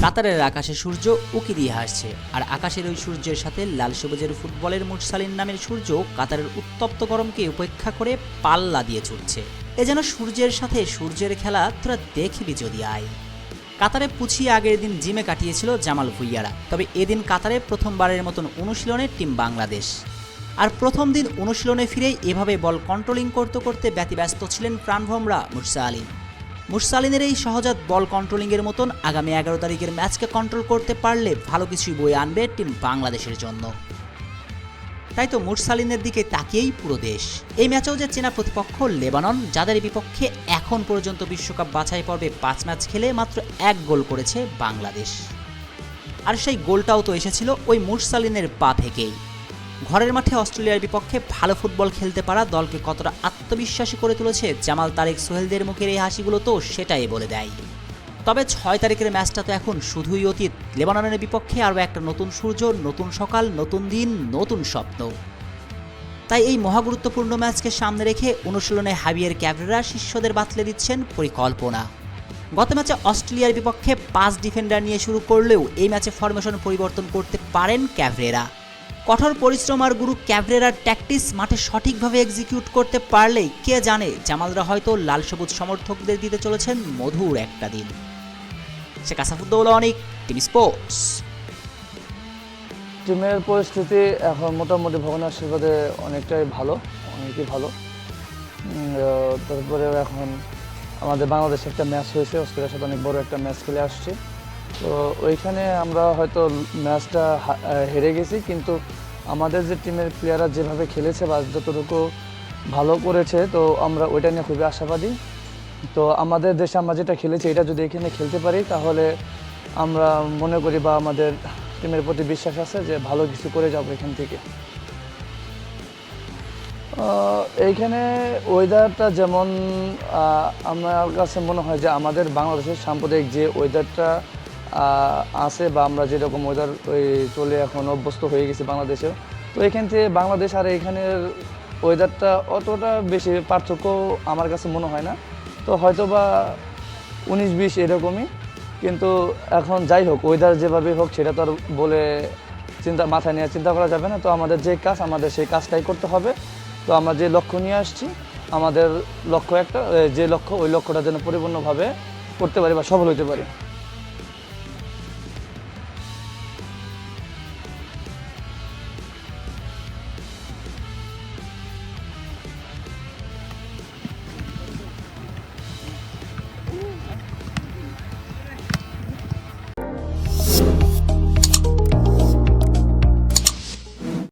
কাতারের আকাশে সূর্য উকি দিয়ে হাসছে, আর আকাশের ওই সূর্যের সাথে লাল সবুজের ফুটবলের মুরসালিন নামের সূর্য কাতারের উত্তপ্ত গরমকে উপেক্ষা করে পাল্লা দিয়ে ছুটছে। এ যেন সূর্যের সাথে সূর্যের খেলা, তোরা দেখবি যদি আয়। কাতারে পুছিয়ে আগের দিন জিমে কাটিয়েছিল জামাল ভুইয়ারা, তবে এদিন কাতারে প্রথমবারের মতন অনুশীলনে টিম বাংলাদেশ। আর প্রথম দিন অনুশীলনে ফিরে এভাবে বল কন্ট্রোলিং করতে করতে ব্যতিব্যস্ত ছিলেন প্রাণভোমরা মুরসালিন। মুরসালিনের এই সহজাত বল কন্ট্রোলিংয়ের মতন আগামী 11 তারিখের ম্যাচকে কন্ট্রোল করতে পারলে ভালো কিছুই বয়ে আনবে টিম বাংলাদেশের জন্য। তাই তো মুরসালিনের দিকে তাকিয়েই পুরো দেশ। এই ম্যাচেও যে চেনা প্রতিপক্ষ লেবানন, যাদের বিপক্ষে এখন পর্যন্ত বিশ্বকাপ বাছাই পর্বে 5 ম্যাচ খেলে মাত্র 1 গোল করেছে বাংলাদেশ। আর সেই গোলটাও তো এসেছিল ওই মুরসালিনের পা থেকেই। ঘরের মাঠে অস্ট্রেলিয়ার বিপক্ষে ভালো ফুটবল খেলতে পারা দলকে কতটা আত্মবিশ্বাসী করে তুলেছে জামাল তারেক সোহেলদের মুখের এই হাসিগুলো তো সেটাই বলে দেয়। তবে 6 তারিখের ম্যাচটা তো এখন শুধুই অতীত। লেবাননের বিপক্ষে আরও একটা নতুন সূর্য, নতুন সকাল, নতুন দিন, নতুন স্বপ্ন। তাই এই মহাগুরুত্বপূর্ণ ম্যাচকে সামনে রেখে অনুশীলনে হাবিয়ের ক্যাভরেরা শিষ্যদের বাতলে দিচ্ছেন পরিকল্পনা। গত ম্যাচে অস্ট্রেলিয়ার বিপক্ষে 5 ডিফেন্ডার নিয়ে শুরু করলেও এই ম্যাচে ফরমেশন পরিবর্তন করতে পারেন ক্যাভরেরা। কঠোর পরিশ্রম আর গুরু ক্যাভরেরার ট্যাকটিক্স মাঠে সঠিকভাবে এক্সিকিউট করতে পারলেই কে জানে জামালরা হয়তো লাল সবুজ সমর্থকদের দিতে চলেছেন মধুর একটা দিন। শেখ আসাফুদ্দৌলা, অনেক, টিম স্পোর্টস। টিমের পরিস্থিতি এখন মোটামুটি ভগবানের আশীর্বাদে অনেকটাই ভালো, অনেকই ভালো। তারপরে এখন আমাদের বাংলাদেশে একটা ম্যাচ হয়েছে, অস্ট্রেলিয়ার সাথে অনেক বড় একটা ম্যাচ খেলে আসছে। তো ওইখানে আমরা হয়তো ম্যাচটা হেরে গেছি, কিন্তু আমাদের যে টিমের প্লেয়াররা যেভাবে খেলেছে বা যতটুকু ভালো করেছে, তো আমরা ওইটা নিয়ে খুবই আশাবাদী। তো আমাদের দেশে আমরা যেটা খেলেছি এটা যদি এখানে খেলতে পারি তাহলে আমরা মনে করি বা আমাদের টিমের প্রতি বিশ্বাস আছে যে ভালো কিছু করে যাবো এখান থেকে। এইখানে ওয়েদারটা যেমন আমার কাছে মনে হয় যে আমাদের বাংলাদেশের সাম্প্রদায়িক যে ওয়েদারটা আছে বা আমরা যেরকম ওয়েদার চলে এখন অভ্যস্ত হয়ে গেছি বাংলাদেশে, তো এখান থেকে বাংলাদেশ আর এখানের ওয়েদারটা অতটা বেশি পার্থক্য আমার কাছে মনে হয় না। তো হয়তো বা 19-20 এরকমই, কিন্তু এখন যাই হোক ওয়েদার যেভাবে হোক সেটা তো আর বলে মাথায় নিয়ে চিন্তা করা যাবে না। তো আমাদের যে কাজ, আমাদের সেই কাজটাই করতে হবে। তো আমরা যে লক্ষ্য নিয়ে আসছি, আমাদের লক্ষ্য একটা, যে লক্ষ্য ওই লক্ষ্যটা যেন পরিপূর্ণভাবে করতে পারি বা সফল হতে পারি।